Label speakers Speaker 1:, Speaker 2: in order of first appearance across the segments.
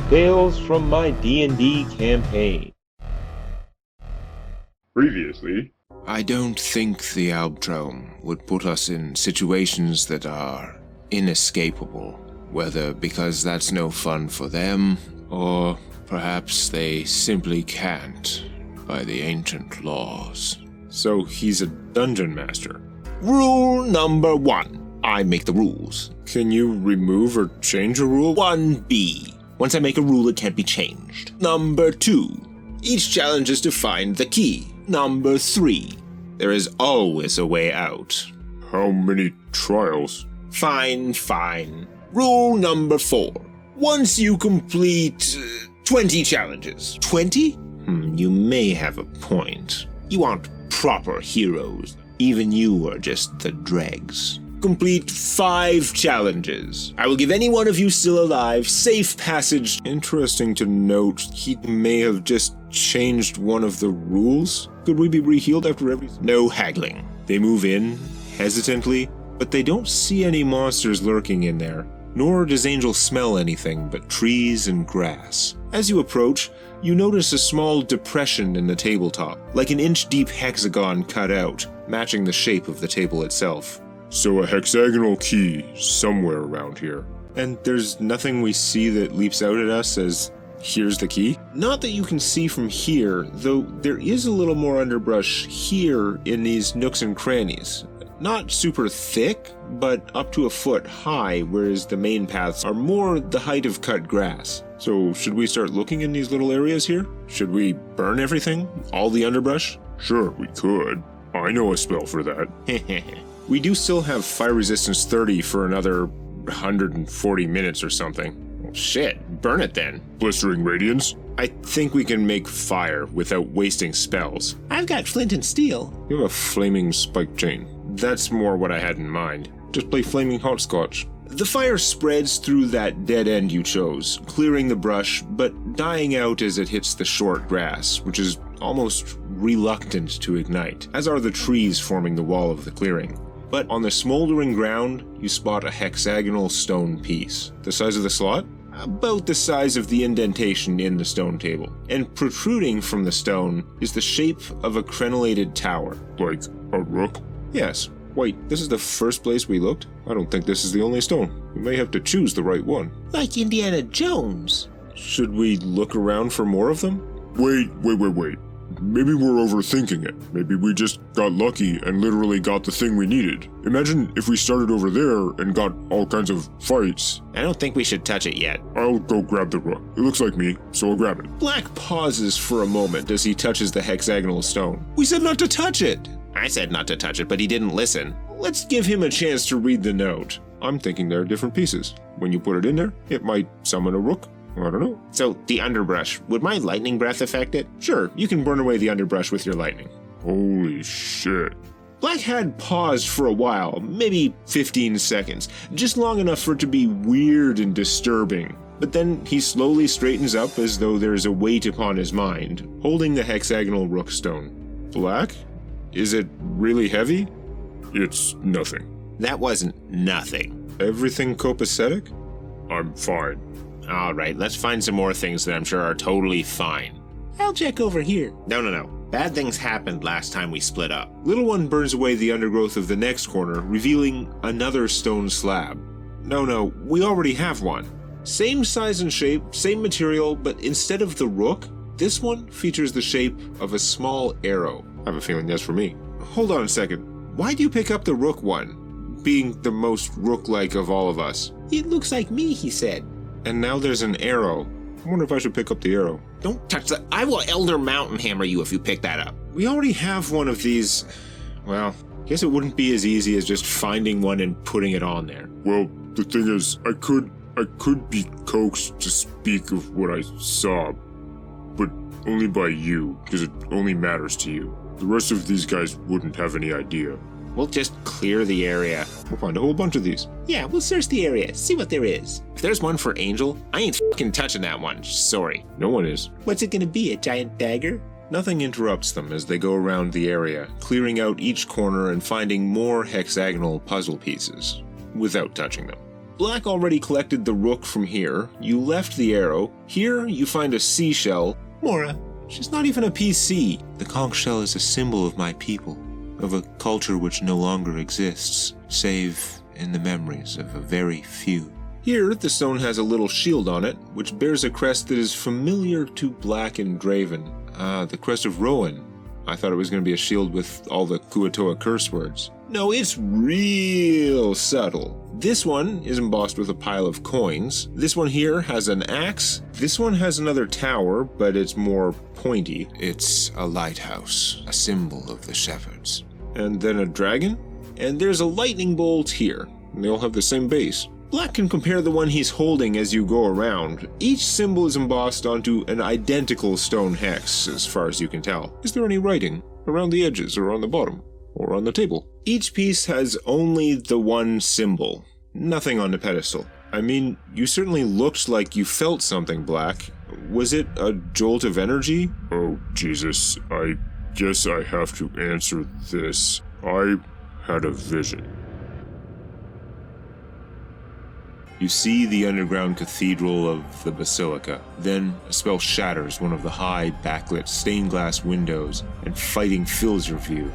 Speaker 1: Tales from my D&D campaign.
Speaker 2: Previously,
Speaker 3: I don't think the Albtraum would put us in situations that are inescapable, whether because that's no fun for them, or perhaps they simply can't by the ancient laws.
Speaker 4: So he's a dungeon master.
Speaker 3: Rule number 1. I make the rules.
Speaker 4: Can you remove or change a rule?
Speaker 3: 1B. Once I make a rule, it can't be changed. Number 2. Each challenge is to find the key. Number 3. There is always a way out.
Speaker 2: how many trials?
Speaker 3: Fine. Rule number 4. Once you complete 20 challenges. 20? You may have a point. You aren't proper heroes. Even you are just the dregs. Complete 5 challenges. I will give any one of you still alive safe passage.
Speaker 4: Interesting to note, he may have just changed one of the rules. Could we be re-healed after every...
Speaker 3: No haggling.
Speaker 4: They move in, hesitantly, but they don't see any monsters lurking in there, nor does Angel smell anything but trees and grass. As you approach, you notice a small depression in the tabletop, like an inch-deep hexagon cut out, matching the shape of the table itself.
Speaker 2: So a hexagonal key somewhere around here.
Speaker 4: And there's nothing we see that leaps out at us as, here's the key? Not that you can see from here, though there is a little more underbrush here in these nooks and crannies. Not super thick, but up to a foot high, whereas the main paths are more the height of cut grass. So should we start looking in these little areas here? Should we burn everything? All the underbrush?
Speaker 2: Sure, we could. I know a spell for that.
Speaker 4: We do still have fire resistance 30 for another 140 minutes or something.
Speaker 3: Well, shit, burn it then.
Speaker 2: Blistering radiance?
Speaker 4: I think we can make fire without wasting spells.
Speaker 3: I've got flint and steel.
Speaker 4: You have a flaming spike chain. That's more what I had in mind. Just play flaming hopscotch. The fire spreads through that dead end you chose, clearing the brush, but dying out as it hits the short grass, which is almost reluctant to ignite, as are the trees forming the wall of the clearing. But on the smoldering ground, you spot a hexagonal stone piece. The size of the slot? About the size of the indentation in the stone table. And protruding from the stone is the shape of a crenellated tower.
Speaker 2: Like a rook?
Speaker 4: Yes. Wait, this is the first place we looked? I don't think this is the only stone. We may have to choose the right one.
Speaker 3: Like Indiana Jones.
Speaker 4: Should we look around for more of them?
Speaker 2: Wait. Maybe we're overthinking it. Maybe we just got lucky and literally got the thing we needed. Imagine if we started over there and got all kinds of fights.
Speaker 3: I don't think we should touch it yet.
Speaker 2: I'll go grab the rook. It looks like me, so I'll grab it.
Speaker 4: Black pauses for a moment as he touches the hexagonal stone. We said not to touch it!
Speaker 3: I said not to touch it, but he didn't listen.
Speaker 4: Let's give him a chance to read the note. I'm thinking there are different pieces. When you put it in there, it might summon a rook. I don't know.
Speaker 3: So, the underbrush, would my lightning breath affect it?
Speaker 4: Sure, you can burn away the underbrush with your lightning.
Speaker 2: Holy shit.
Speaker 4: Black had paused for a while, maybe 15 seconds, just long enough for it to be weird and disturbing. But then he slowly straightens up as though there's a weight upon his mind, holding the hexagonal rook stone. Black? Is it really heavy?
Speaker 2: It's nothing.
Speaker 3: That wasn't nothing.
Speaker 4: Everything copacetic?
Speaker 2: I'm fine.
Speaker 3: Alright, let's find some more things that I'm sure are totally fine.
Speaker 5: I'll check over here.
Speaker 3: No. Bad things happened last time we split up.
Speaker 4: Little One burns away the undergrowth of the next corner, revealing another stone slab. No, we already have one. Same size and shape, same material, but instead of the rook, this one features the shape of a small arrow. I have a feeling that's for me. Hold on a second. Why do you pick up the rook one, being the most rook-like of all of us?
Speaker 5: It looks like me, he said.
Speaker 4: And now there's an arrow. I wonder if I should pick up the arrow.
Speaker 3: Don't touch that. I will Elder Mountain Hammer you if you pick that up.
Speaker 4: We already have one of these. Well, I guess it wouldn't be as easy as just finding one and putting it on there.
Speaker 2: Well, the thing is, I could be coaxed to speak of what I saw, but only by you, because it only matters to you. The rest of these guys wouldn't have any idea.
Speaker 3: We'll just clear the area.
Speaker 4: We'll find a whole bunch of these.
Speaker 5: Yeah, we'll search the area, see what there is.
Speaker 3: If there's one for Angel, I ain't fucking touching that one. Sorry.
Speaker 4: No one is.
Speaker 5: What's it gonna be, a giant dagger?
Speaker 4: Nothing interrupts them as they go around the area, clearing out each corner and finding more hexagonal puzzle pieces, without touching them. Black already collected the rook from here. You left the arrow. Here you find a seashell.
Speaker 5: Mora,
Speaker 4: She's not even a PC. The conch shell is a symbol of my people, of a culture which no longer exists, save in the memories of a very few. Here, the stone has a little shield on it, which bears a crest that is familiar to Black and Draven. The crest of Rowan. I thought it was going to be a shield with all the Kuatoa curse words. No, it's real subtle. This one is embossed with a pile of coins. This one here has an axe. This one has another tower, but it's more pointy. It's a lighthouse, a symbol of the shepherds. And then a dragon. And there's a lightning bolt here. They all have the same base. Black can compare the one he's holding as you go around. Each symbol is embossed onto an identical stone hex, as far as you can tell. Is there any writing around the edges or on the bottom? Or on the table? Each piece has only the one symbol. Nothing on the pedestal. I mean, you certainly looked like you felt something, Black. Was it a jolt of energy?
Speaker 2: Oh, Jesus. I guess I have to answer this. I had a vision.
Speaker 4: You see the underground cathedral of the Basilica. Then a spell shatters one of the high, backlit stained glass windows, and fighting fills your view.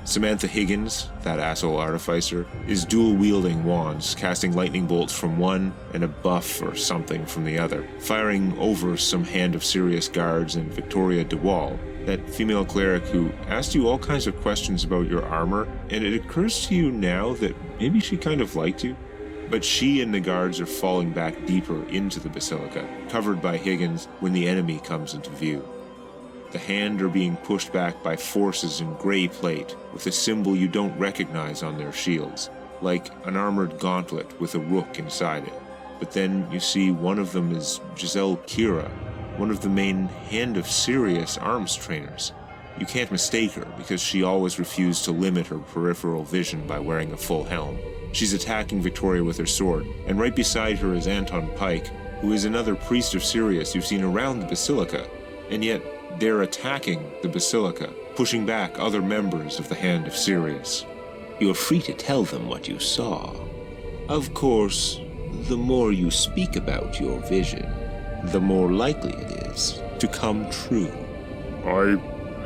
Speaker 4: Samantha Higgins, that asshole artificer, is dual-wielding wands, casting lightning bolts from one and a buff or something from the other, firing over some Hand of Sirius guards and Victoria DeWall, that female cleric who asked you all kinds of questions about your armor, and it occurs to you now that maybe she kind of liked you. But she and the guards are falling back deeper into the Basilica, covered by Higgins when the enemy comes into view. The Hand are being pushed back by forces in gray plate, with a symbol you don't recognize on their shields, like an armored gauntlet with a rook inside it. But then you see one of them is Giselle Kira, one of the main Hand of Sirius arms trainers. You can't mistake her because she always refused to limit her peripheral vision by wearing a full helm. She's attacking Victoria with her sword, and right beside her is Anton Pike, who is another priest of Sirius you've seen around the Basilica, and yet they're attacking the Basilica, pushing back other members of the Hand of Sirius.
Speaker 3: You're free to tell them what you saw.
Speaker 4: Of course, the more you speak about your vision, the more likely it is to come true.
Speaker 2: I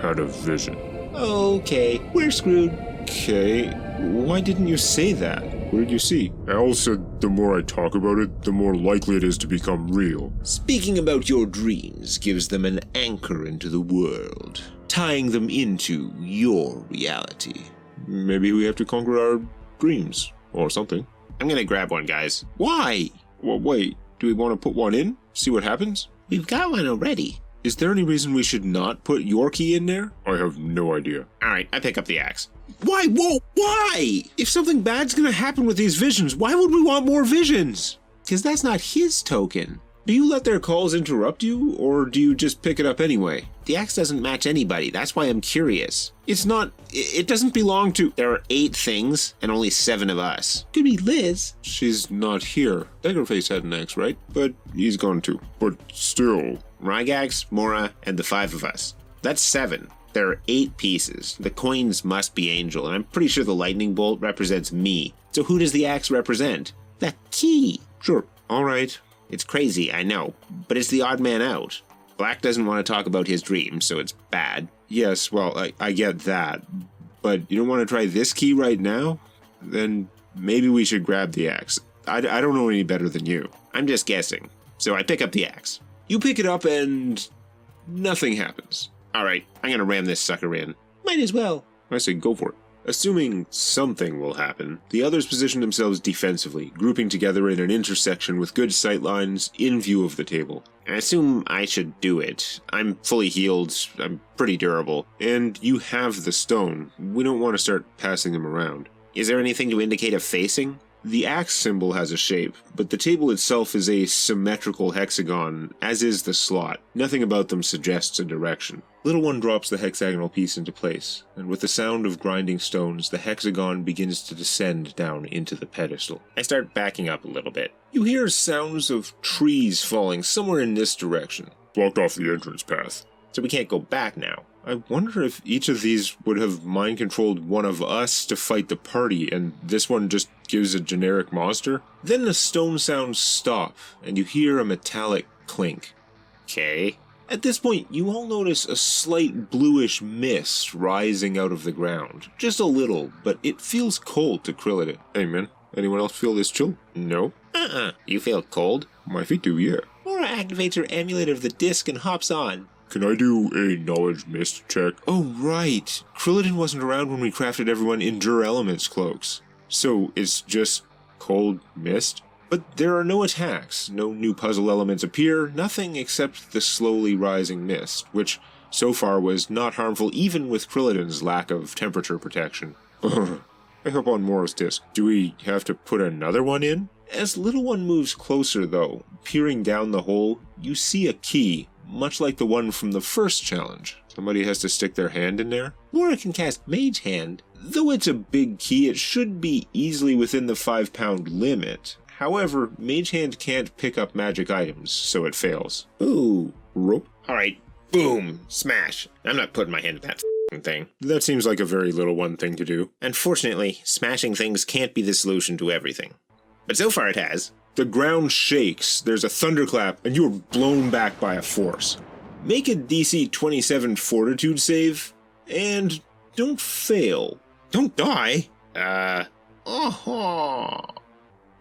Speaker 2: had a vision.
Speaker 5: okay, we're screwed.
Speaker 4: Okay, why didn't you say that? What did you see?
Speaker 2: Al said the more I talk about it, the more likely it is to become real.
Speaker 3: Speaking about your dreams gives them an anchor into the world, tying them into your reality.
Speaker 4: Maybe we have to conquer our dreams, or something.
Speaker 3: I'm gonna grab one, guys. Why?
Speaker 4: Well, wait, do we want to put one in? See what happens?
Speaker 5: We've got one already.
Speaker 4: Is there any reason we should not put your key in there?
Speaker 2: I have no idea.
Speaker 3: Alright, I pick up the axe.
Speaker 4: Why? Whoa, why? If something bad's gonna happen with these visions, why would we want more visions?
Speaker 5: Because that's not his token.
Speaker 4: Do you let their calls interrupt you, or do you just pick it up anyway?
Speaker 3: The axe doesn't match anybody, that's why I'm curious.
Speaker 4: It doesn't belong to...
Speaker 3: There are 8 things, and only 7 of us.
Speaker 5: Could be Liz.
Speaker 4: She's not here. Daggerface had an axe, right? But he's gone too.
Speaker 2: But still...
Speaker 3: Rygax, Mora, and the 5 of us. That's 7. There are 8 pieces. The coins must be Angel, and I'm pretty sure the lightning bolt represents me. So who does the axe represent?
Speaker 5: The key.
Speaker 4: Sure, alright.
Speaker 3: It's crazy, I know, but it's the odd man out. Black doesn't want to talk about his dreams, so it's bad.
Speaker 4: Yes, well, I get that. But you don't want to try this key right now? Then maybe we should grab the axe. I don't know any better than you.
Speaker 3: I'm just guessing. So I pick up the axe.
Speaker 4: You pick it up and... nothing happens.
Speaker 3: Alright, I'm gonna ram this sucker in.
Speaker 5: Might as well.
Speaker 4: I say go for it. Assuming something will happen, the others position themselves defensively, grouping together in an intersection with good sightlines in view of the table.
Speaker 3: I assume I should do it. I'm fully healed, I'm pretty durable.
Speaker 4: And you have the stone. We don't want to start passing them around.
Speaker 3: Is there anything to indicate a facing?
Speaker 4: The axe symbol has a shape, but the table itself is a symmetrical hexagon, as is the slot. Nothing about them suggests a direction. Little One drops the hexagonal piece into place, and with the sound of grinding stones, the hexagon begins to descend down into the pedestal.
Speaker 3: I start backing up a little bit.
Speaker 4: You hear sounds of trees falling somewhere in this direction.
Speaker 2: Blocked off the entrance path.
Speaker 3: So we can't go back now.
Speaker 4: I wonder if each of these would have mind-controlled one of us to fight the party, and this one just gives a generic monster. Then the stone sounds stop, and you hear a metallic clink.
Speaker 3: Okay.
Speaker 4: At this point, you all notice a slight bluish mist rising out of the ground. Just a little, but it feels cold to Krillin. Hey man, anyone else feel this chill? No?
Speaker 3: You feel cold?
Speaker 4: My feet do, yeah.
Speaker 5: Laura activates her amulet of the disc and hops on.
Speaker 2: Can I do a knowledge mist check?
Speaker 4: Oh right, Krillin wasn't around when we crafted everyone Endure Elements cloaks. So it's just cold mist? But there are no attacks, no new puzzle elements appear, nothing except the slowly rising mist, which so far was not harmful even with Krillin's lack of temperature protection. I hope on Morrow's disc. Do we have to put another one in? As Little One moves closer though, peering down the hole, you see a key, much like the one from the first challenge. Somebody has to stick their hand in there?
Speaker 5: Laura can cast Mage Hand.
Speaker 4: Though it's a big key, it should be easily within the 5-pound limit. However, Mage Hand can't pick up magic items, so it fails.
Speaker 3: Ooh.
Speaker 4: Rope?
Speaker 3: Alright. Boom. Smash. I'm not putting my hand in that f***ing thing.
Speaker 4: That seems like a very Little One thing to do.
Speaker 3: Unfortunately, smashing things can't be the solution to everything. But so far it has.
Speaker 4: The ground shakes, there's a thunderclap, and you are blown back by a force. Make a DC 27 Fortitude save, and don't fail.
Speaker 3: Don't die.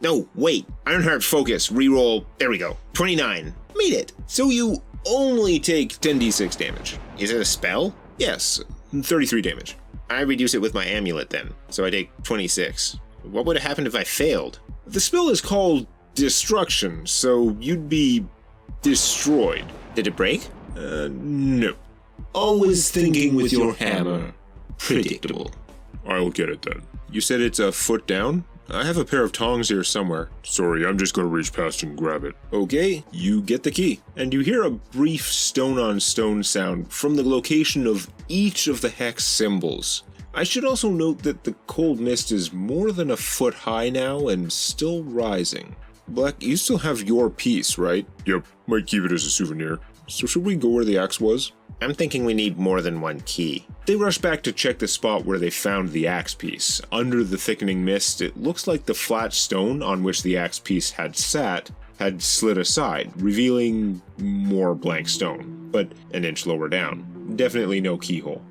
Speaker 3: No, wait. Ironheart focus. Reroll. There we go. 29.
Speaker 5: Made it.
Speaker 4: So you only take 10d6 damage.
Speaker 3: Is it a spell?
Speaker 4: Yes, 33 damage.
Speaker 3: I reduce it with my amulet then, so I take 26. What would have happened if I failed?
Speaker 4: The spell is called Destruction, so you'd be destroyed.
Speaker 3: Did it break?
Speaker 4: No.
Speaker 5: Always thinking with your hammer.
Speaker 4: Predictable.
Speaker 2: I'll get it then.
Speaker 4: You said it's a foot down? I have a pair of tongs here somewhere.
Speaker 2: Sorry, I'm just gonna reach past and grab it.
Speaker 4: Okay, you get the key. And you hear a brief stone-on-stone sound from the location of each of the hex symbols. I should also note that the cold mist is more than a foot high now and still rising. Black, you still have your piece, right?
Speaker 2: Yep, might keep it as a souvenir.
Speaker 4: So should we go where the axe was?
Speaker 3: I'm thinking we need more than one key.
Speaker 4: They rush back to check the spot where they found the axe piece. Under the thickening mist, it looks like the flat stone on which the axe piece had sat had slid aside, revealing more blank stone, but an inch lower down. Definitely no keyhole.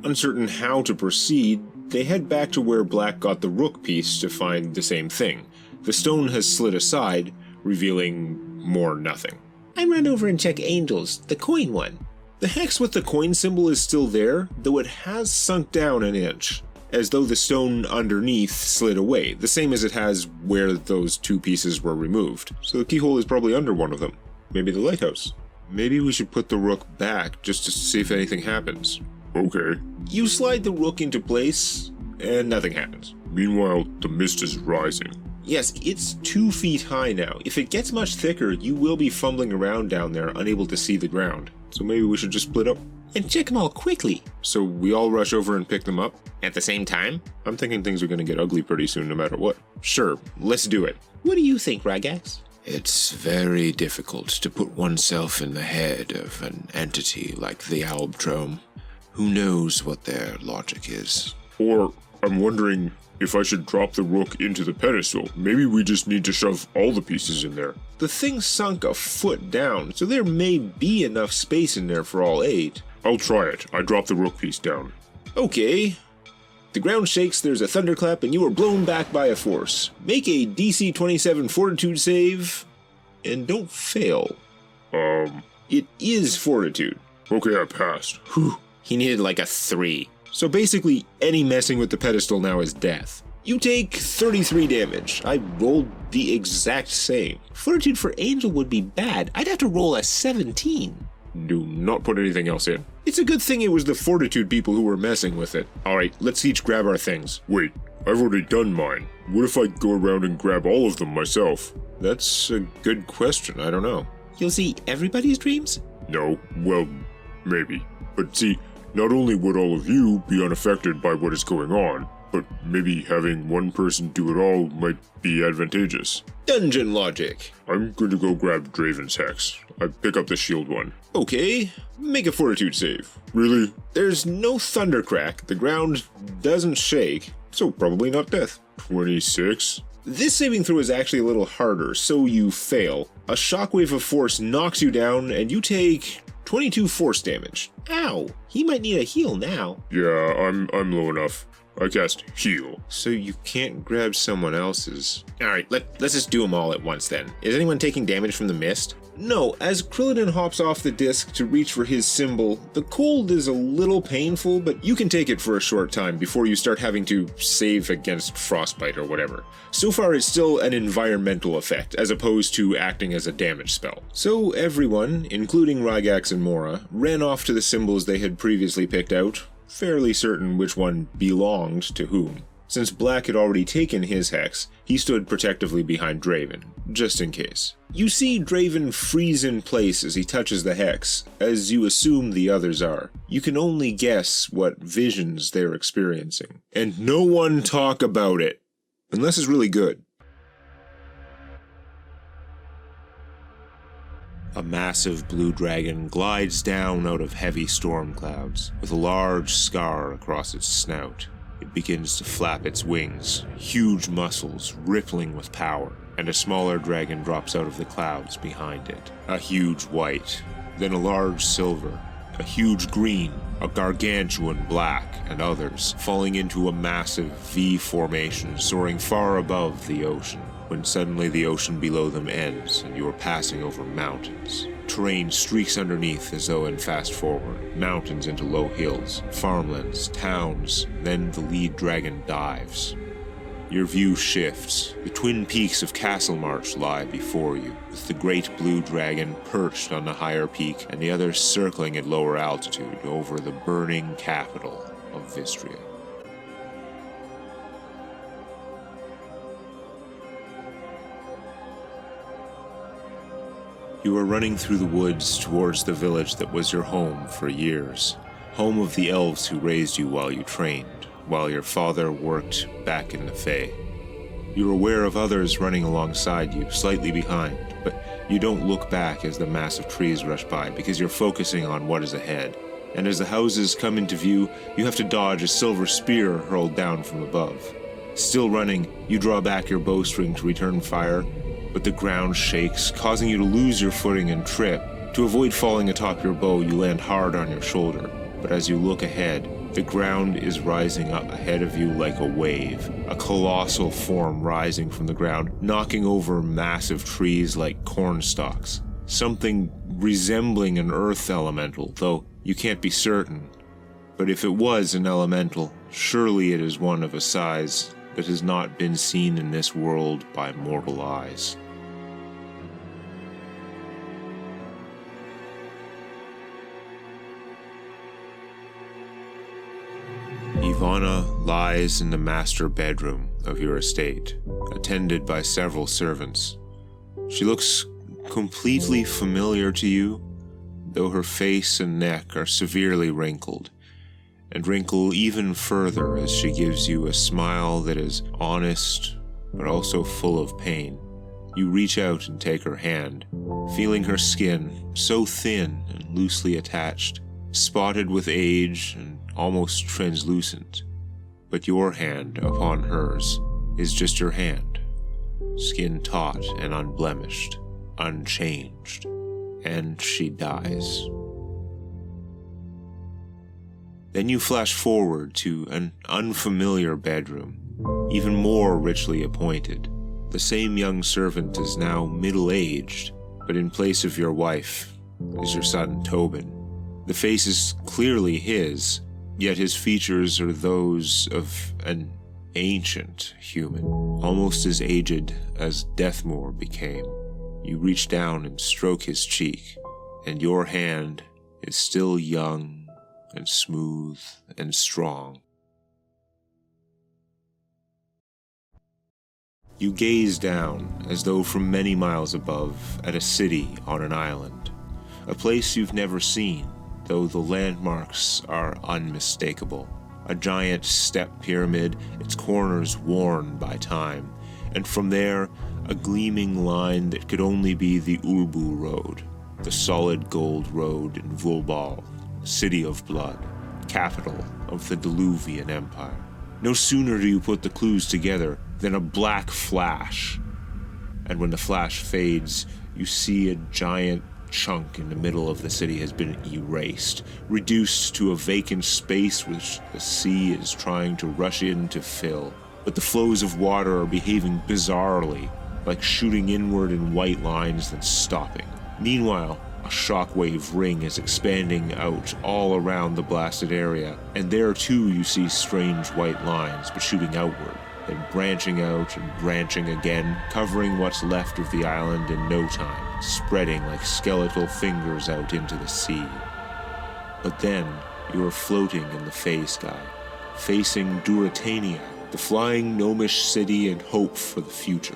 Speaker 4: Uncertain how to proceed, they head back to where Black got the rook piece to find the same thing. The stone has slid aside, revealing more nothing.
Speaker 5: I run over and check Angel's, the coin one.
Speaker 4: The hex with the coin symbol is still there, though it has sunk down an inch, as though the stone underneath slid away, the same as it has where those two pieces were removed. So the keyhole is probably under one of them. Maybe the lighthouse. Maybe we should put the rook back, just to see if anything happens.
Speaker 2: Okay.
Speaker 4: You slide the rook into place, and nothing happens.
Speaker 2: Meanwhile, the mist is rising.
Speaker 4: Yes, it's 2 feet high now. If it gets much thicker, you will be fumbling around down there, unable to see the ground. So maybe we should just split up.
Speaker 5: And check them all quickly.
Speaker 4: So we all rush over and pick them up?
Speaker 3: At the same time?
Speaker 4: I'm thinking things are going to get ugly pretty soon no matter what. Sure, let's do it.
Speaker 5: What do you think, Ragax?
Speaker 6: It's very difficult to put oneself in the head of an entity like the Albdrome. Who knows what their logic is?
Speaker 2: Or, I'm wondering if I should drop the rook into the pedestal. Maybe we just need to shove all the pieces in there.
Speaker 4: The thing sunk a foot down, so there may be enough space in there for all 8.
Speaker 2: I'll try it. I drop the rook piece down.
Speaker 4: Okay. The ground shakes, there's a thunderclap, and you are blown back by a force. Make a DC 27 Fortitude save, and don't fail. It is Fortitude.
Speaker 2: Okay, I passed. Whew.
Speaker 3: He needed like a 3.
Speaker 4: So basically, any messing with the pedestal now is death. You take 33 damage. I rolled the exact same.
Speaker 5: Fortitude for Angel would be bad. I'd have to roll a 17.
Speaker 4: Do not put anything else in. It's a good thing it was the Fortitude people who were messing with it. Alright, let's each grab our things.
Speaker 2: Wait, I've already done mine. What if I go around and grab all of them myself?
Speaker 4: That's a good question. I don't know.
Speaker 5: You'll see everybody's dreams?
Speaker 2: No, well, maybe. But see, not only would all of you be unaffected by what is going on, but maybe having one person do it all might be advantageous.
Speaker 4: Dungeon logic.
Speaker 2: I'm going to go grab Draven's hex. I pick up the shield one.
Speaker 4: Okay, make a Fortitude save.
Speaker 2: Really?
Speaker 4: There's no thundercrack, the ground doesn't shake, so probably not death.
Speaker 2: 26?
Speaker 4: This saving throw is actually a little harder, so you fail. A shockwave of force knocks you down, and you take 22 force damage.
Speaker 5: Ow, he might need a heal now.
Speaker 2: Yeah, I'm low enough. I cast heal.
Speaker 4: So you can't grab someone else's. Alright, let's just do them all at once then. Is anyone taking damage from the mist? No, as Krillin hops off the disc to reach for his symbol, the cold is a little painful, but you can take it for a short time before you start having to save against frostbite or whatever. So far it's still an environmental effect, as opposed to acting as a damage spell. So everyone, including Rygax and Mora, ran off to the symbols they had previously picked out, fairly certain which one belonged to whom. Since Black had already taken his hex, he stood protectively behind Draven, just in case. You see Draven freeze in place as he touches the hex, as you assume the others are. You can only guess what visions they're experiencing. And no one talk about it, unless it's really good. A massive blue dragon glides down out of heavy storm clouds, with a large scar across its snout. It begins to flap its wings, huge muscles rippling with power, and a smaller dragon drops out of the clouds behind it. A huge white, then a large silver, a huge green, a gargantuan black, and others, falling into a massive V formation soaring far above the ocean, when suddenly the ocean below them ends and you are passing over mountains. Terrain streaks underneath as though in fast forward, mountains into low hills, farmlands, towns, then the lead dragon dives. Your view shifts. The twin peaks of Castlemarch lie before you, with the great blue dragon perched on the higher peak and the others circling at lower altitude over the burning capital of Vistria. You are running through the woods towards the village that was your home for years, home of the elves who raised you while you trained, while your father worked back in the Fae. You're aware of others running alongside you, slightly behind, but you don't look back as the massive trees rush by because you're focusing on what is ahead. And as the houses come into view, you have to dodge a silver spear hurled down from above. Still running, you draw back your bowstring to return fire, but the ground shakes, causing you to lose your footing and trip. To avoid falling atop your bow, you land hard on your shoulder, but as you look ahead, the ground is rising up ahead of you like a wave, a colossal form rising from the ground, knocking over massive trees like corn stalks. Something resembling an earth elemental, though you can't be certain. But if it was an elemental, surely it is one of a size that has not been seen in this world by mortal eyes. Ivana lies in the master bedroom of your estate, attended by several servants. She looks completely familiar to you, though her face and neck are severely wrinkled, and wrinkle even further as she gives you a smile that is honest, but also full of pain. You reach out and take her hand, feeling her skin so thin and loosely attached, spotted with age and almost translucent. But your hand upon hers is just your hand, skin taut and unblemished, unchanged, and she dies. Then you flash forward to an unfamiliar bedroom, even more richly appointed. The same young servant is now middle-aged, but in place of your wife is your son Tobin. The face is clearly his, yet his features are those of an ancient human, almost as aged as Deathmore became. You reach down and stroke his cheek, and your hand is still young and smooth and strong. You gaze down, as though from many miles above, at a city on an island, a place you've never seen, though the landmarks are unmistakable. A giant step pyramid, its corners worn by time, and from there, a gleaming line that could only be the Urbu Road, the solid gold road in Vulbal, City of Blood, capital of the Diluvian Empire. No sooner do you put the clues together then a black flash. And when the flash fades, you see a giant chunk in the middle of the city has been erased, reduced to a vacant space which the sea is trying to rush in to fill. But the flows of water are behaving bizarrely, like shooting inward in white lines then stopping. Meanwhile, a shockwave ring is expanding out all around the blasted area, and there too you see strange white lines, but shooting outward, then branching out and branching again, covering what's left of the island in no time, spreading like skeletal fingers out into the sea. But then, you are floating in the Fey sky, facing Duratania, the flying gnomish city and hope for the future.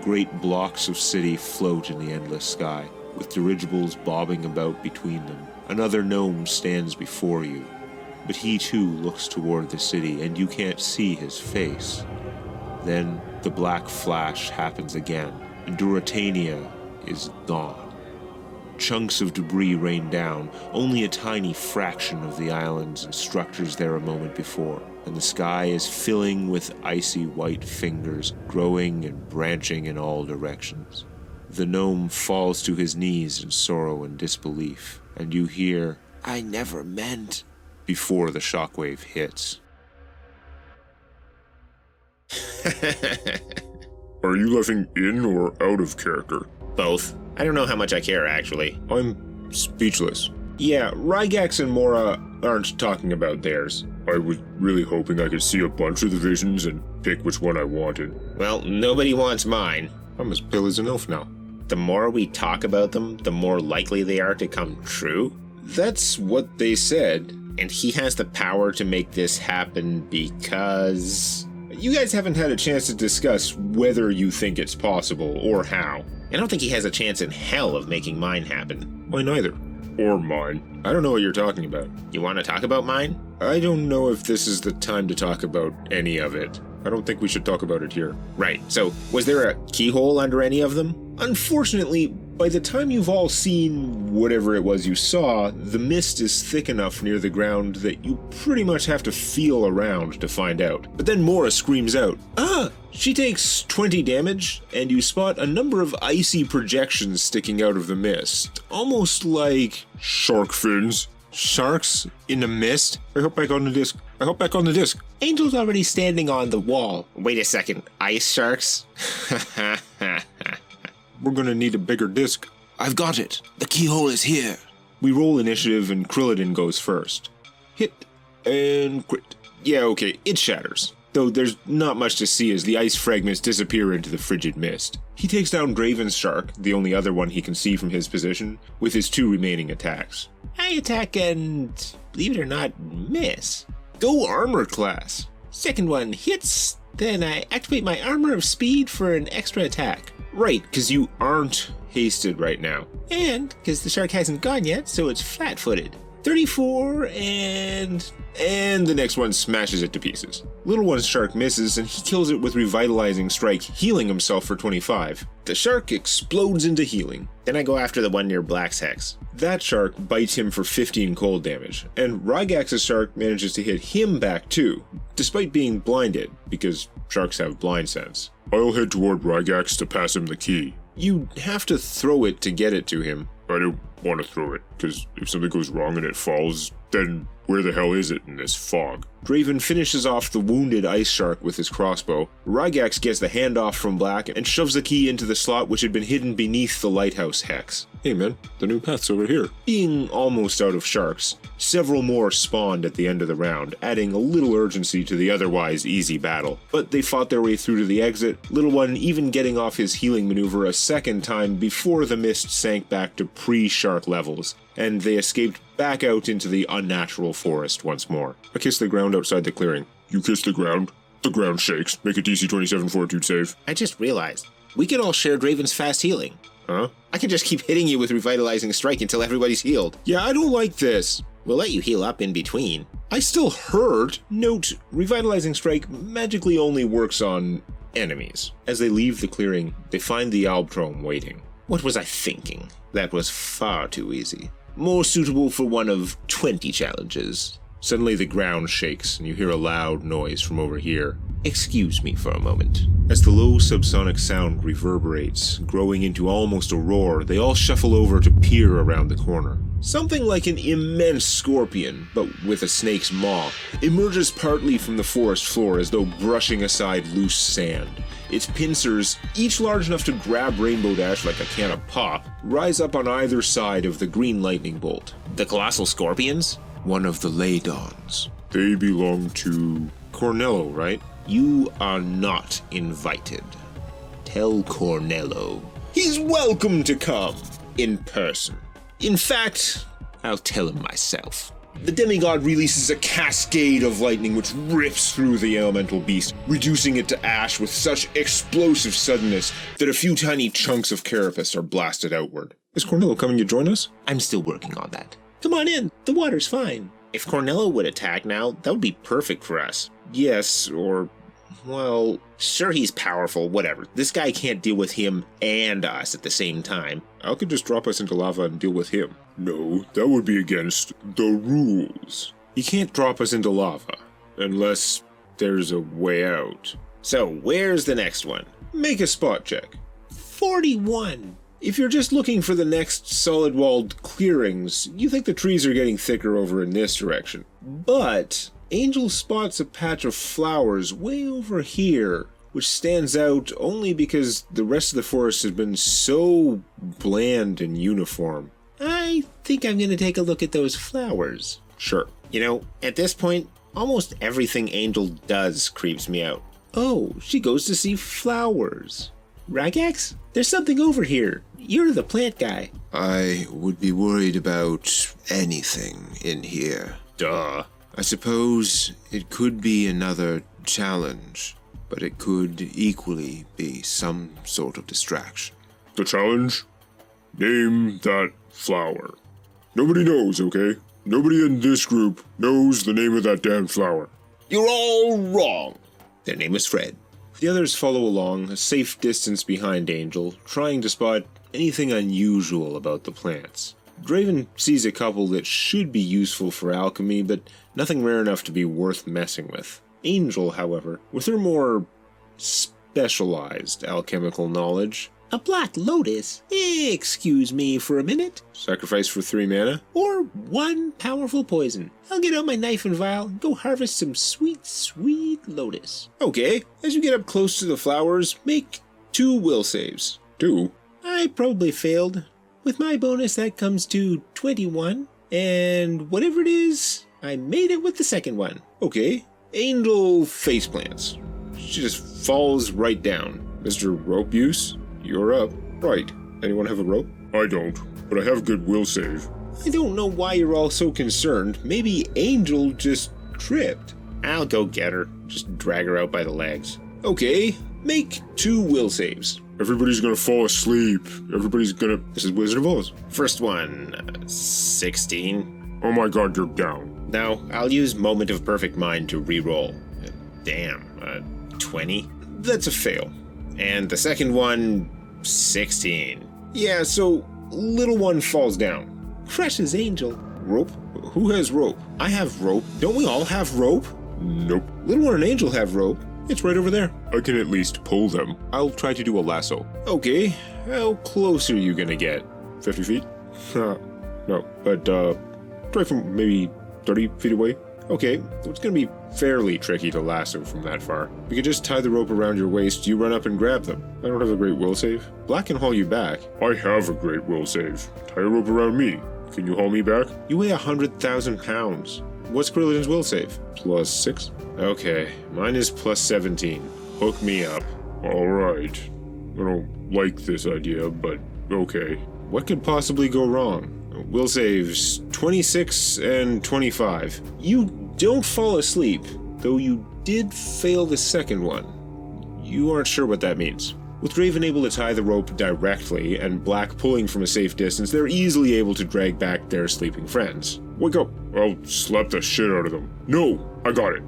Speaker 4: Great blocks of city float in the endless sky, with dirigibles bobbing about between them. Another gnome stands before you, but he too looks toward the city, and you can't see his face. Then the black flash happens again, and Duratania is gone. Chunks of debris rain down, only a tiny fraction of the islands and structures there a moment before, and the sky is filling with icy white fingers, growing and branching in all directions. The gnome falls to his knees in sorrow and disbelief, and you hear, "I never meant," before the shockwave hits.
Speaker 2: Are you laughing in or out of character?
Speaker 3: Both. I don't know how much I care, actually.
Speaker 4: I'm speechless. Yeah, Rygax and Mora aren't talking about theirs.
Speaker 2: I was really hoping I could see a bunch of the visions and pick which one I wanted.
Speaker 3: Well, nobody wants mine.
Speaker 4: I'm as pale as an elf now.
Speaker 3: The more we talk about them, the more likely they are to come true.
Speaker 4: That's what they said.
Speaker 3: And he has the power to make this happen because...
Speaker 4: You guys haven't had a chance to discuss whether you think it's possible or how.
Speaker 3: I don't think he has a chance in hell of making mine happen.
Speaker 4: Why neither?
Speaker 2: Or mine.
Speaker 4: I don't know what you're talking about.
Speaker 3: You want to talk about mine?
Speaker 4: I don't know if this is the time to talk about any of it. I don't think we should talk about it here.
Speaker 3: Right, so was there a keyhole under any of them?
Speaker 4: Unfortunately, by the time you've all seen whatever it was you saw, the mist is thick enough near the ground that you pretty much have to feel around to find out. But then Mora screams out, "Ah!" She takes 20 damage, and you spot a number of icy projections sticking out of the mist. Almost like...
Speaker 2: Shark fins.
Speaker 4: Sharks in the mist? I hop back on the disc. I hop back on the disc.
Speaker 3: Angel's already standing on the wall. Wait a second, ice sharks?
Speaker 4: We're gonna need a bigger disc.
Speaker 6: I've got it. The keyhole is here.
Speaker 4: We roll initiative and Krillidin goes first. Hit and crit. Yeah, okay, it shatters. Though there's not much to see as the ice fragments disappear into the frigid mist. He takes down Draven's shark, the only other one he can see from his position, with his 2 remaining attacks.
Speaker 3: I attack and, believe it or not, miss.
Speaker 4: Go armor class.
Speaker 3: Second one hits, then I activate my armor of speed for an extra attack.
Speaker 4: Right, because you aren't hasted right now.
Speaker 3: And because the shark hasn't gone yet, so it's flat-footed. 34 and
Speaker 4: the next one smashes it to pieces. Little One's shark misses and he kills it with Revitalizing Strike, healing himself for 25. The shark explodes into healing.
Speaker 3: Then I go after the one near Black's Hex.
Speaker 4: That shark bites him for 15 cold damage, and Rygax's shark manages to hit him back too, despite being blinded, because sharks have blind sense.
Speaker 2: I'll head toward Rygax to pass him the key.
Speaker 4: You have to throw it to get it to him.
Speaker 2: I don't want to throw it, because if something goes wrong and it falls, then where the hell is it in this fog?
Speaker 4: Draven finishes off the wounded ice shark with his crossbow. Rygax gets the handoff from Black and shoves the key into the slot which had been hidden beneath the lighthouse hex.
Speaker 2: Hey man, the new path's over here.
Speaker 4: Being almost out of sharks, several more spawned at the end of the round, adding a little urgency to the otherwise easy battle. But they fought their way through to the exit, Little One even getting off his healing maneuver a second time before the mist sank back to pre-shark levels, and they escaped back out into the unnatural forest once more. I kiss the ground outside the clearing.
Speaker 2: You kiss the ground? The ground shakes. Make a DC 27 fortitude save.
Speaker 3: I just realized, we could all share Draven's fast healing.
Speaker 4: Huh?
Speaker 3: I can just keep hitting you with Revitalizing Strike until everybody's healed.
Speaker 4: Yeah, I don't like this.
Speaker 3: We'll let you heal up in between.
Speaker 4: I still hurt. Note, Revitalizing Strike magically only works on enemies. As they leave the clearing, they find the Albtrome waiting.
Speaker 3: What was I thinking? That was far too easy.
Speaker 4: More suitable for one of 20 challenges. Suddenly the ground shakes, and you hear a loud noise from over here. Excuse me for a moment. As the low subsonic sound reverberates, growing into almost a roar, they all shuffle over to peer around the corner. Something like an immense scorpion, but with a snake's maw, emerges partly from the forest floor as though brushing aside loose sand. Its pincers, each large enough to grab Rainbow Dash like a can of pop, rise up on either side of the green lightning bolt.
Speaker 5: The colossal scorpions?
Speaker 6: One of the Laydons.
Speaker 2: They belong to...
Speaker 4: Cornello, right? You are not invited. Tell Cornello he's welcome to come in person. In fact, I'll tell him myself. The demigod releases a cascade of lightning which rips through the elemental beast, reducing it to ash with such explosive suddenness that a few tiny chunks of carapace are blasted outward. Is Cornello coming to join us?
Speaker 5: I'm still working on that. Come on in, the water's fine. If Cornello would attack now, that would be perfect for us.
Speaker 4: Yes, or... well...
Speaker 5: Sure, he's powerful, whatever. This guy can't deal with him and us at the same time.
Speaker 4: Al could just drop us into lava and deal with him.
Speaker 2: No, that would be against the rules.
Speaker 4: He can't drop us into lava, unless there's a way out.
Speaker 5: So, where's the next one?
Speaker 4: Make a spot check.
Speaker 5: 41.
Speaker 4: If you're just looking for the next solid-walled clearings, you think the trees are getting thicker over in this direction. But Angel spots a patch of flowers way over here, which stands out only because the rest of the forest has been so bland and uniform.
Speaker 5: I think I'm gonna take a look at those flowers.
Speaker 4: Sure.
Speaker 5: You know, at this point, almost everything Angel does creeps me out.
Speaker 4: Oh, she goes to see flowers.
Speaker 5: Ragax, there's something over here. You're the plant guy.
Speaker 6: I would be worried about anything in here.
Speaker 4: Duh.
Speaker 6: I suppose it could be another challenge, but it could equally be some sort of distraction.
Speaker 2: The challenge? Name that flower. Nobody knows, okay? Nobody in this group knows the name of that damn flower.
Speaker 3: You're all wrong.
Speaker 4: Their name is Fred. The others follow along, a safe distance behind Angel, trying to spot anything unusual about the plants. Draven sees a couple that should be useful for alchemy, but nothing rare enough to be worth messing with. Angel, however, with her more specialized alchemical knowledge...
Speaker 5: A black lotus? Excuse me for a minute.
Speaker 4: Sacrifice for 3 mana?
Speaker 5: Or 1 powerful poison. I'll get out my knife and vial and go harvest some sweet, sweet lotus.
Speaker 4: Okay, as you get up close to the flowers, make 2 will saves. 2?
Speaker 5: I probably failed. With my bonus, that comes to 21. And whatever it is, I made it with the second one.
Speaker 4: Okay. Angel faceplants. She just falls right down. Mr. Rope Use, you're up. Right. Anyone have a rope?
Speaker 2: I don't, but I have good will save.
Speaker 4: I don't know why you're all so concerned. Maybe Angel just tripped.
Speaker 5: I'll go get her. Just drag her out by the legs.
Speaker 4: Okay. Make 2 will saves.
Speaker 2: Everybody's gonna fall asleep. Everybody's gonna...
Speaker 4: This is Wizard of Oz.
Speaker 5: First one, 16.
Speaker 2: Oh my god, you're down.
Speaker 5: Now, I'll use Moment of Perfect Mind to re-roll. Damn, 20.
Speaker 4: That's a fail.
Speaker 5: And the second one, 16.
Speaker 4: Yeah, so little one falls down.
Speaker 5: Crushes Angel.
Speaker 4: Rope? Who has rope? I have rope. Don't we all have rope?
Speaker 2: Nope.
Speaker 4: Little one and Angel have rope. It's right over there.
Speaker 2: I can at least pull them.
Speaker 4: I'll try to do a lasso. Okay, how close are you gonna get? 50 feet? No, but try from maybe 30 feet away. Okay, it's gonna be fairly tricky to lasso from that far. We could just tie the rope around your waist, you run up and grab them. I don't have a great will save. Black can haul you back.
Speaker 2: I have a great will save. Tie a rope around me. Can you haul me back?
Speaker 4: You weigh 100,000 pounds. What's Quillidan's will save? +6? Okay, mine is +17. Hook me up.
Speaker 2: Alright. I don't like this idea, but okay.
Speaker 4: What could possibly go wrong? Will saves 26 and 25. You don't fall asleep, though you did fail the second one. You aren't sure what that means. With Draven able to tie the rope directly and Black pulling from a safe distance, they're easily able to drag back their sleeping friends.
Speaker 2: Wake up! I'll slap the shit out of them. No! I got it.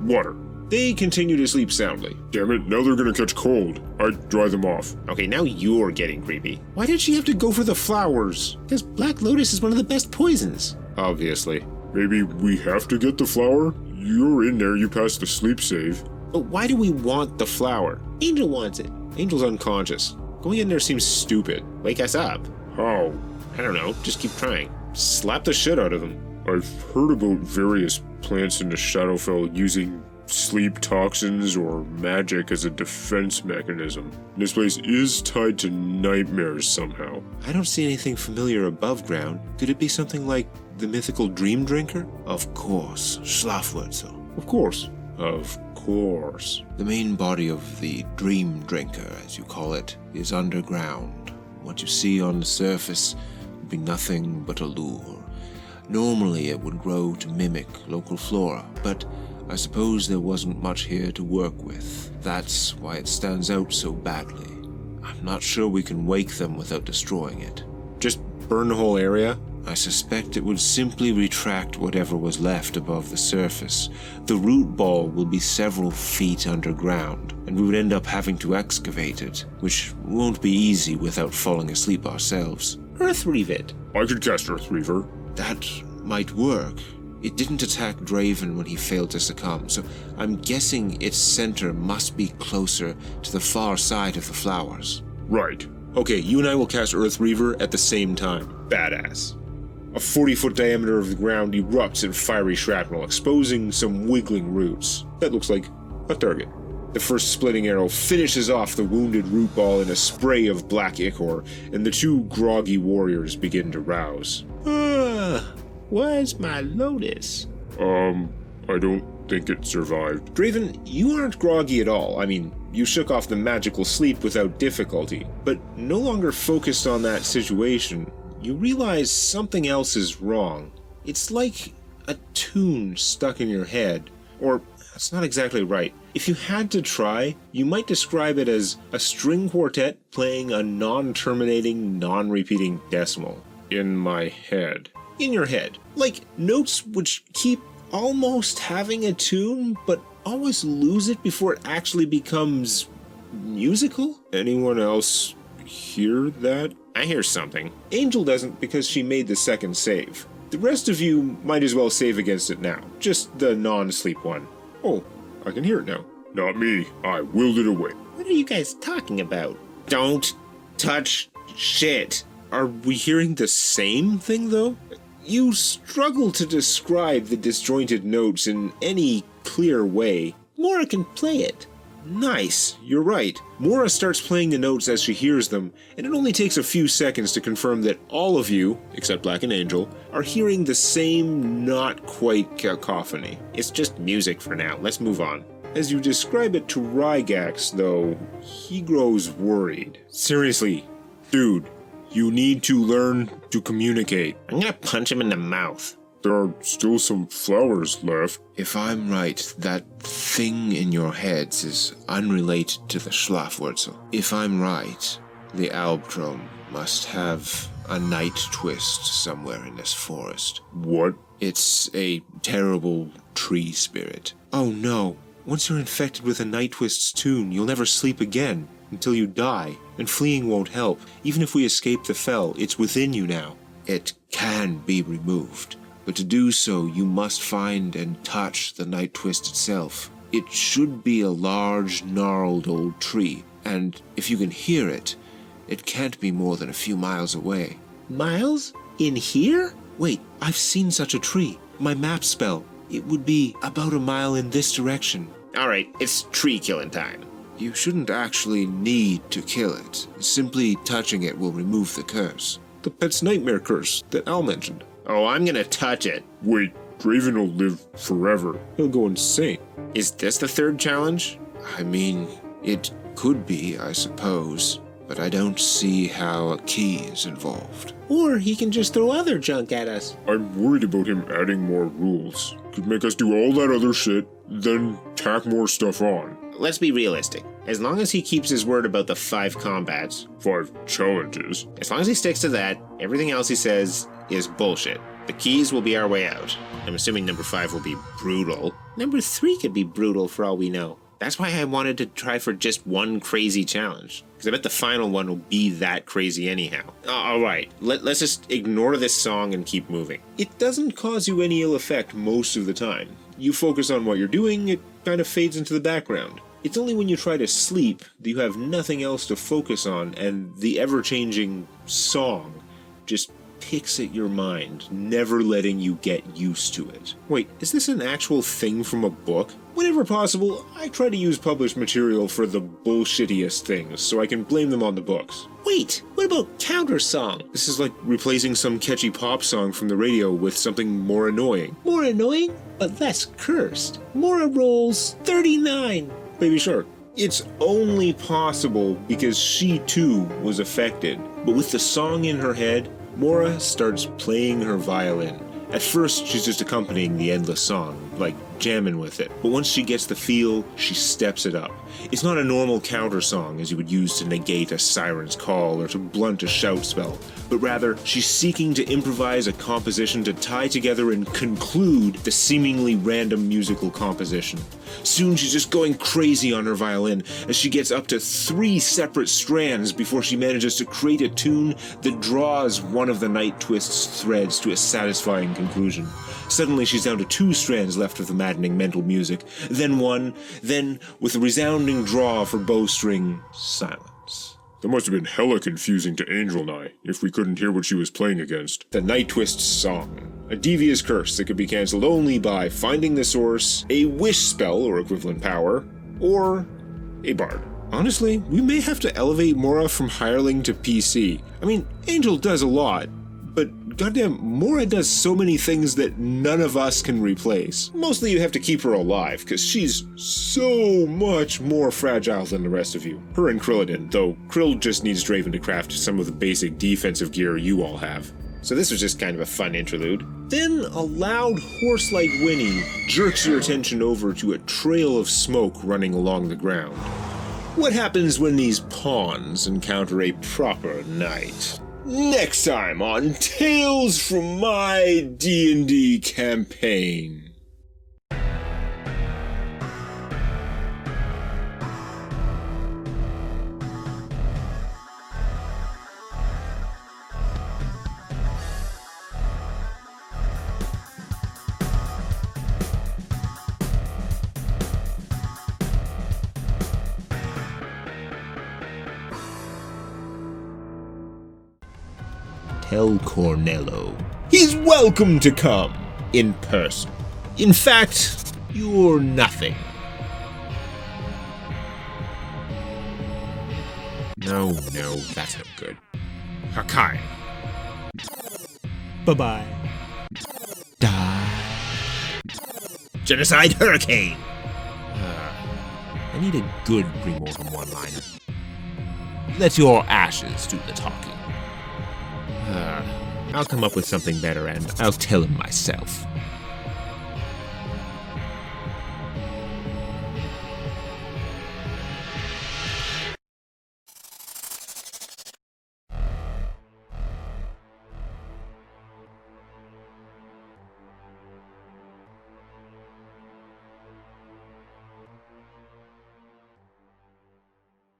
Speaker 2: Water.
Speaker 4: They continue to sleep soundly.
Speaker 2: Damn it, now they're gonna catch cold. I'd dry them off.
Speaker 5: Okay, now you're getting creepy.
Speaker 4: Why did she have to go for the flowers?
Speaker 5: Because Black Lotus is one of the best poisons.
Speaker 4: Obviously.
Speaker 2: Maybe we have to get the flower? You're in there, you passed the sleep save.
Speaker 4: But why do we want the flower?
Speaker 5: Angel wants it.
Speaker 4: Angel's unconscious. Going in there seems stupid. Wake us up.
Speaker 2: How?
Speaker 4: I don't know, just keep trying. Slap the shit out of him.
Speaker 2: I've heard about various plants in the Shadowfell using sleep toxins or magic as a defense mechanism. This place is tied to nightmares somehow.
Speaker 4: I don't see anything familiar above ground. Could it be something like the mythical Dream Drinker? Of course, Schlafwurzel.
Speaker 2: Of course.
Speaker 4: Of course. The main body of the Dream Drinker, as you call it, is underground. What you see on the surface would be nothing but a lure. Normally it would grow to mimic local flora, but I suppose there wasn't much here to work with. That's why it stands out so badly. I'm not sure we can wake them without destroying it.
Speaker 6: Just burn the whole area?
Speaker 4: I suspect it would simply retract whatever was left above the surface. The root ball will be several feet underground, and we would end up having to excavate it, which won't be easy without falling asleep ourselves.
Speaker 5: Earthreave it.
Speaker 2: I could cast Earthreaver.
Speaker 4: That might work. It didn't attack Draven when he failed to succumb, so I'm guessing its center must be closer to the far side of the flowers.
Speaker 2: Right.
Speaker 6: Okay, you and I will cast Earthreaver at the same time.
Speaker 4: Badass.
Speaker 6: A 40-foot diameter of the ground erupts in fiery shrapnel, exposing some wiggling roots. That looks like a target. The first splitting arrow finishes off the wounded root ball in a spray of black ichor, and the two groggy warriors begin to rouse.
Speaker 5: Where's my lotus?
Speaker 2: I don't think it survived.
Speaker 6: Draven, you aren't groggy at all. I mean, you shook off the magical sleep without difficulty, but no longer focused on that situation. You realize something else is wrong. It's like a tune stuck in your head. Or, that's not exactly right. If you had to try, you might describe it as a string quartet playing a non-terminating, non-repeating decimal.
Speaker 2: In my head.
Speaker 6: In your head. Like notes which keep almost having a tune, but always lose it before it actually becomes musical?
Speaker 2: Anyone else hear that?
Speaker 4: I hear something.
Speaker 6: Angel doesn't because she made the second save. The rest of you might as well save against it now. Just the non-sleep one. Oh, I can hear it now.
Speaker 2: Not me. I willed it away.
Speaker 5: What are you guys talking about?
Speaker 4: Don't touch shit.
Speaker 6: Are we hearing the same thing, though? You struggle to describe the disjointed notes in any clear way.
Speaker 5: Mora can play it.
Speaker 6: Nice, you're right. Mora starts playing the notes as she hears them, and it only takes a few seconds to confirm that all of you, except Black and Angel, are hearing the same not-quite cacophony.
Speaker 4: It's just music for now. Let's move on.
Speaker 6: As you describe it to Rygax, though, he grows worried. Seriously, dude, you need to learn to communicate.
Speaker 4: I'm gonna punch him in the mouth.
Speaker 2: There are still some flowers left.
Speaker 4: If I'm right, that thing in your heads is unrelated to the Schlafwurzel. If I'm right, the Albtraum must have a night twist somewhere in this forest.
Speaker 2: What?
Speaker 4: It's a terrible tree spirit.
Speaker 6: Oh no, once you're infected with a night twist's tune, you'll never sleep again until you die, and fleeing won't help. Even if we escape the fell, it's within you now.
Speaker 4: It can be removed. But to do so, you must find and touch the night twist itself. It should be a large, gnarled old tree, and if you can hear it, it can't be more than a few miles away.
Speaker 5: Miles? In here?
Speaker 6: Wait, I've seen such a tree. My map spell. It would be about a mile in this direction.
Speaker 4: Alright, it's tree killing time.
Speaker 6: You shouldn't actually need to kill it. Simply touching it will remove the curse. The pet's nightmare curse that Al mentioned.
Speaker 4: Oh, I'm gonna touch it.
Speaker 2: Wait, Draven will live forever.
Speaker 6: He'll go insane.
Speaker 4: Is this the third challenge?
Speaker 6: I mean, it could be, I suppose, but I don't see how a key is involved.
Speaker 5: Or he can just throw other junk at us.
Speaker 2: I'm worried about him adding more rules. Could make us do all that other shit, then tack more stuff on.
Speaker 4: Let's be realistic. As long as he keeps his word about the 5 combats,
Speaker 2: 5 challenges.
Speaker 4: as long as he sticks to that, everything else he says is bullshit. The keys will be our way out. I'm assuming number 5 will be brutal.
Speaker 5: Number 3 could be brutal for all we know.
Speaker 6: That's why I wanted to try for just one crazy challenge. Because I bet the final one will be that crazy anyhow. Alright, let's just ignore this song and keep moving. It doesn't cause you any ill effect most of the time. You focus on what you're doing, it kind of fades into the background. It's only when you try to sleep that you have nothing else to focus on and the ever-changing song just picks at your mind, never letting you get used to it. Wait, is this an actual thing from a book? Whenever possible, I try to use published material for the bullshittiest things, so I can blame them on the books. Wait, what about countersong? This is like replacing some catchy pop song from the radio with something more annoying.
Speaker 5: More annoying, but less cursed. Mora rolls 39.
Speaker 6: Baby Shark. It's only possible because she too was affected. But with the song in her head, Mora starts playing her violin. At first, she's just accompanying the endless song, like jamming with it. But once she gets the feel, she steps it up. It's not a normal counter song as you would use to negate a siren's call or to blunt a shout spell, but rather she's seeking to improvise a composition to tie together and conclude the seemingly random musical composition. Soon she's just going crazy on her violin as she gets up to 3 separate strands before she manages to create a tune that draws one of the Night Twist's threads to a satisfying conclusion. Suddenly she's down to 2 strands left of the maddening mental music, then 1, then, with a resounding draw for bowstring, silence.
Speaker 2: That must have been hella confusing to Angel and I, if we couldn't hear what she was playing against.
Speaker 6: The Night Twist Song. A devious curse that could be cancelled only by finding the source, a wish spell or equivalent power, or a bard. Honestly, we may have to elevate Mora from hireling to PC. I mean, Angel does a lot, but goddamn, Mora does so many things that none of us can replace. Mostly you have to keep her alive, because she's so much more fragile than the rest of you. Her and Krillin, though Krill just needs Draven to craft some of the basic defensive gear you all have. So this was just kind of a fun interlude. Then a loud horse-like whinny jerks your attention over to a trail of smoke running along the ground. What happens when these pawns encounter a proper knight? Next time on Tales from My D&D Campaign. Tell Cornello he's welcome to come in person. In fact, you're nothing. No, that's not good. Hakai.
Speaker 5: Bye-bye.
Speaker 6: Die. Genocide Hurricane. I need a good pre-mortem one-liner. Let your ashes do the talking. I'll come up with something better and I'll tell him myself.